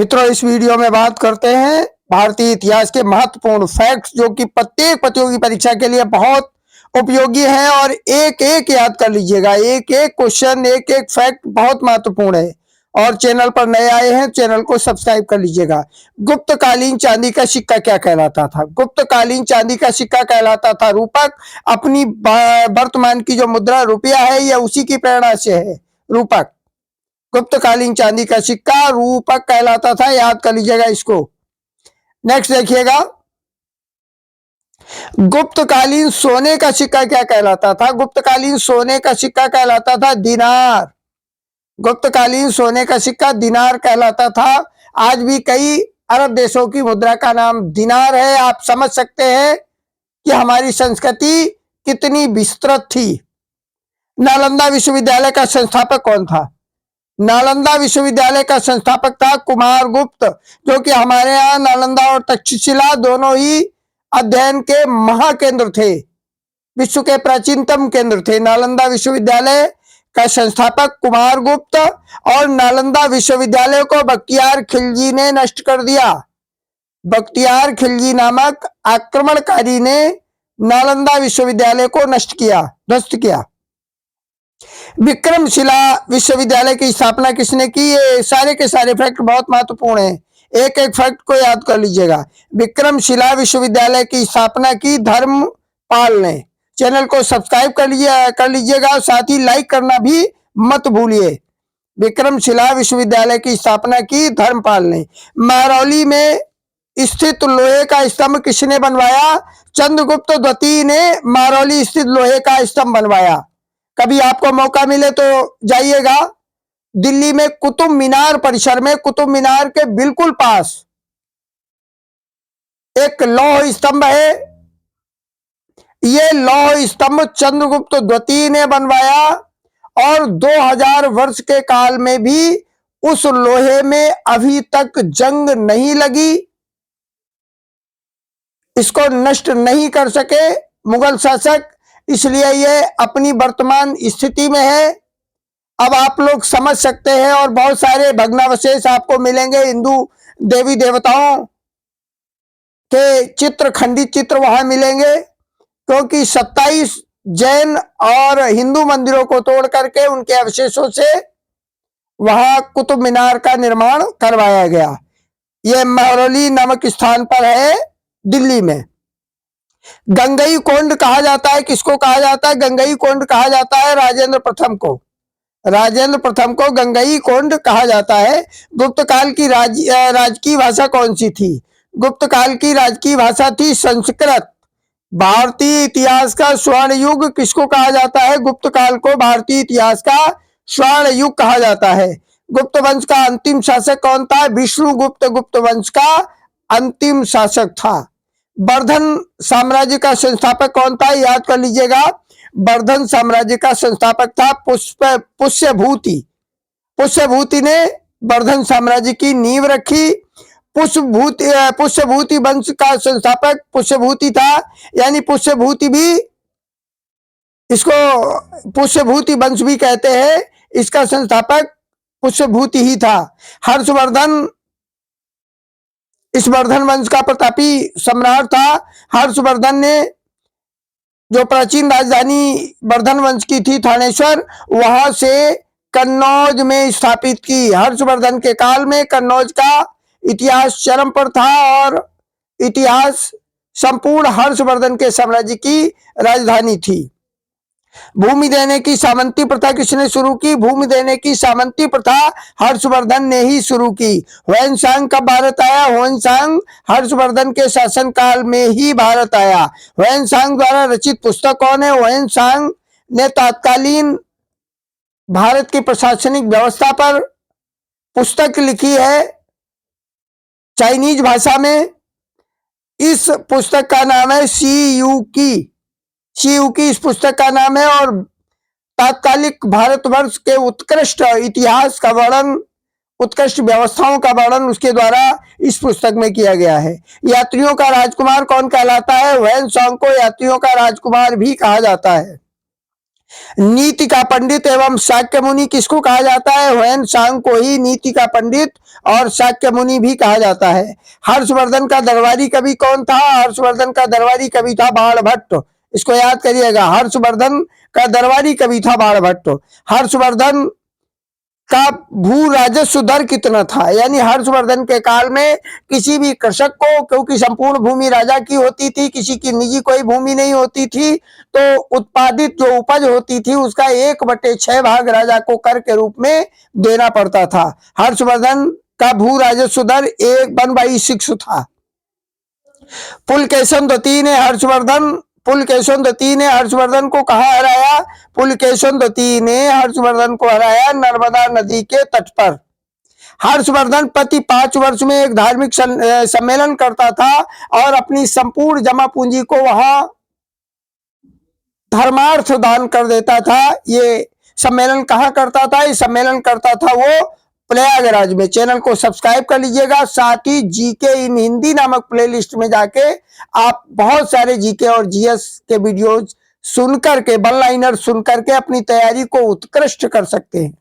मित्रों, इस वीडियो में बात करते हैं भारतीय इतिहास के महत्वपूर्ण फैक्ट्स जो कि प्रत्येक प्रतियोगी परीक्षा के लिए बहुत उपयोगी हैं और एक एक याद कर लीजिएगा। एक एक क्वेश्चन, एक एक फैक्ट बहुत महत्वपूर्ण है। और चैनल पर नए आए हैं, चैनल को सब्सक्राइब कर लीजिएगा। गुप्तकालीन चांदी का सिक्का क्या कहलाता था? गुप्तकालीन चांदी का सिक्का कहलाता था रूपक। अपनी वर्तमान की जो मुद्रा रुपया है, यह उसी की प्रेरणा से है, रूपक। गुप्तकालीन चांदी का सिक्का रूपक कहलाता था, याद कर लीजिएगा इसको। नेक्स्ट देखिएगा, गुप्तकालीन सोने का सिक्का क्या कहलाता था? गुप्तकालीन सोने का सिक्का कहलाता था दिनार। गुप्तकालीन सोने का सिक्का दिनार कहलाता था। आज भी कई अरब देशों की मुद्रा का नाम दिनार है। आप समझ सकते हैं कि हमारी संस्कृति कितनी विस्तृत थी। नालंदा विश्वविद्यालय का संस्थापक कौन था? नालंदा विश्वविद्यालय का संस्थापक था कुमारगुप्त, जो कि हमारे यहाँ नालंदा और तक्षशिला दोनों ही अध्ययन के महाकेंद्र थे, विश्व के प्राचीनतम केंद्र थे। नालंदा विश्वविद्यालय का संस्थापक कुमारगुप्त, और नालंदा विश्वविद्यालय को बख्तियार खिलजी ने नष्ट कर दिया। बख्तियार खिलजी नामक आक्रमणकारी ने नालंदा विश्वविद्यालय को नष्ट किया, ध्वस्त किया। विक्रमशिला विश्वविद्यालय की स्थापना किसने की? ये सारे के सारे फैक्ट बहुत महत्वपूर्ण हैं, एक एक फैक्ट को याद कर लीजिएगा। विक्रमशिला विश्वविद्यालय की स्थापना की धर्मपाल ने। चैनल को सब्सक्राइब कर लीजिएगा, साथ ही लाइक करना भी मत भूलिए। विक्रमशिला विश्वविद्यालय की स्थापना की धर्मपाल ने। महरौली में स्थित लोहे का स्तंभ किसने बनवाया? चंद्रगुप्त द्वितीय ने महरौली स्थित लोहे का स्तंभ बनवाया। कभी आपको मौका मिले तो जाइएगा। दिल्ली में कुतुब मीनार परिसर में, कुतुब मीनार के बिल्कुल पास एक लौह स्तंभ है। यह लौह स्तंभ चंद्रगुप्त द्वितीय ने बनवाया, और 2000 वर्ष के काल में भी उस लोहे में अभी तक जंग नहीं लगी। इसको नष्ट नहीं कर सके मुगल शासक, इसलिए ये अपनी वर्तमान स्थिति में है। अब आप लोग समझ सकते हैं, और बहुत सारे भग्नावशेष आपको मिलेंगे। हिंदू देवी देवताओं के चित्र, खंडित चित्र वहां मिलेंगे, क्योंकि 27 जैन और हिंदू मंदिरों को तोड़ करके उनके अवशेषों से वहां कुतुब मीनार का निर्माण करवाया गया। यह महरौली नामक स्थान पर है, दिल्ली में। गंगई कोंड कहा जाता है, किसको कहा जाता है? गंगई कोंड कहा जाता है राजेंद्र प्रथम को। राजेंद्र प्रथम को गंगई कोंड कहा जाता है। गुप्त काल की राजकीय भाषा कौन सी थी? गुप्त काल की राजकीय भाषा थी संस्कृत। भारतीय इतिहास का स्वर्ण युग किसको कहा जाता है? गुप्त काल को भारतीय इतिहास का स्वर्ण युग कहा जाता है। गुप्त वंश का अंतिम शासक कौन था? विष्णुगुप्त गुप्त वंश का अंतिम शासक था। वर्धन साम्राज्य का संस्थापक कौन था? याद कर लीजिएगा। वर्धन साम्राज्य का संस्थापक था पुष्यभूति। पुष्यभूति ने वर्धन साम्राज्य की नींव रखी। पुष्यभूति वंश का संस्थापक पुष्यभूति था, यानी पुष्यभूति भी, इसको पुष्यभूति वंश भी कहते हैं। इसका संस्थापक पुष्यभूति ही था। हर्षवर्धन इस वर्धन वंश का प्रतापी सम्राट था। हर्षवर्धन ने जो प्राचीन राजधानी वर्धन वंश की थी थानेश्वर, वहां से कन्नौज में स्थापित की। हर्षवर्धन के काल में कन्नौज का इतिहास चरम पर था, और इतिहास संपूर्ण हर्षवर्धन के साम्राज्य की राजधानी थी। भूमि देने की सामंती प्रथा किसने शुरू की? भूमि देने की सामंती प्रथा हर्षवर्धन ने ही शुरू की। ह्वेनसांग कब भारत आया? ह्वेनसांग हर्षवर्धन के शासनकाल में ही भारत आया। ह्वेनसांग द्वारा रचित पुस्तक कौन है? ह्वेनसांग ने तत्कालीन भारत की प्रशासनिक व्यवस्था पर पुस्तक लिखी है चाइनीज भाषा में। इस पुस्तक का नाम है शी यू की इस पुस्तक का नाम है, और तात्कालिक भारतवर्ष के उत्कृष्ट इतिहास का वर्णन, उत्कृष्ट व्यवस्थाओं का वर्णन उसके द्वारा इस पुस्तक में किया गया है। यात्रियों का राजकुमार कौन कहलाता है? ह्वेनसांग को यात्रियों का राजकुमार भी कहा जाता है। नीति का पंडित एवं शाक्य मुनि किसको कहा जाता है? ह्वेन सांग को ही नीति का पंडित और शाक्य मुनि भी कहा जाता है। हर्षवर्धन का दरबारी कवि कौन था? हर्षवर्धन का दरबारी कवि था बाणभट्ट। इसको याद करिएगा, हर्षवर्धन का दरबारी कवि था बाणभट्ट। हर्षवर्धन का भू राजस्व दर कितना था? यानी हर्षवर्धन के काल में किसी भी कृषक को, क्योंकि संपूर्ण भूमि राजा की होती थी, किसी की निजी कोई भूमि नहीं होती थी, तो उत्पादित जो उपज होती थी उसका 1/6 भाग राजा को कर के रूप में देना पड़ता था। हर्षवर्धन का भू राजस्व दर 1/6 था। पुलकेशन द्वितीय ने हर्षवर्धन को कहाँ हराया? पुलकेशन द्वितीय ने हर्षवर्धन को हराया नर्मदा नदी के तट पर। हर्षवर्धन प्रति 5 वर्ष में एक धार्मिक सम्मेलन करता था और अपनी संपूर्ण जमा पूंजी को वहां धर्मार्थ दान कर देता था। ये सम्मेलन कहाँ करता था? ये सम्मेलन करता था वो प्रयागराज में। चैनल को सब्सक्राइब कर लीजिएगा, साथ ही जीके इन हिंदी नामक प्लेलिस्ट में जाके आप बहुत सारे जीके और जीएस के वीडियोज सुनकर के, वन लाइनर सुनकर के अपनी तैयारी को उत्कृष्ट कर सकते हैं।